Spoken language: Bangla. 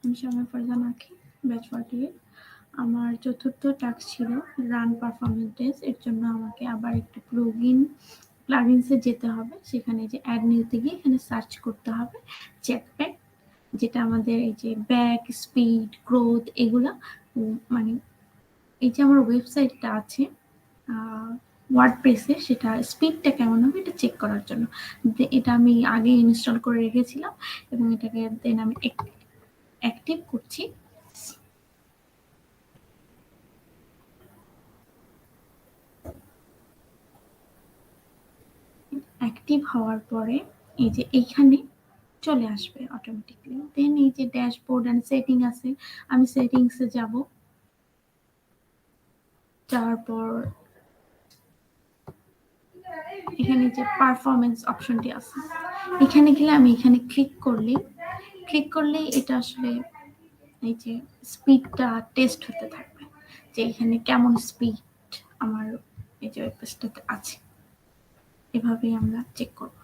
আমি শামা ফারজানা আঁখি, ব্যাচ 48। আমার চতুর্থ টাস্ক ছিল রান পারফরমেন্স টেস্ট। এর জন্য আমাকে আবার একটু প্লাগইনসে যেতে হবে। সেখানে যে অ্যাড নিউতে গিয়ে এখানে সার্চ করতে হবে চ্যাটপ্যাড, যেটা আমাদের এই যে ব্যাক, স্পিড, গ্রোথ এগুলা মানে এই যে আমার ওয়েবসাইটটা আছে ওয়ার্ডপ্রেসে, সেটা স্পিডটা কেমন হবে এটা চেক করার জন্য। এটা আমি আগে ইনস্টল করে রেখেছিলাম এবং এটাকে দেন আমি অ্যাক্টিভ করছি। অ্যাক্টিভ হওয়ার পরে এই যে এইখানে চলে আসবে অটোমেটিকলি। দেন এই যে ড্যাশবোর্ড এন্ড সেটিং আছে, আমি সেটিংসে যাব। যাওয়ার পর এখানে যে পারফরমেন্স অপশনটি আছে, এখানে গেলে আমি এখানে ক্লিক করলেই এটা আসলে এই যে স্পিডটা টেস্ট হতে থাকবে, যে এখানে কেমন স্পিড আমার এই যে ওয়েবপেজটাতে আছে। এভাবেই আমরা চেক করব।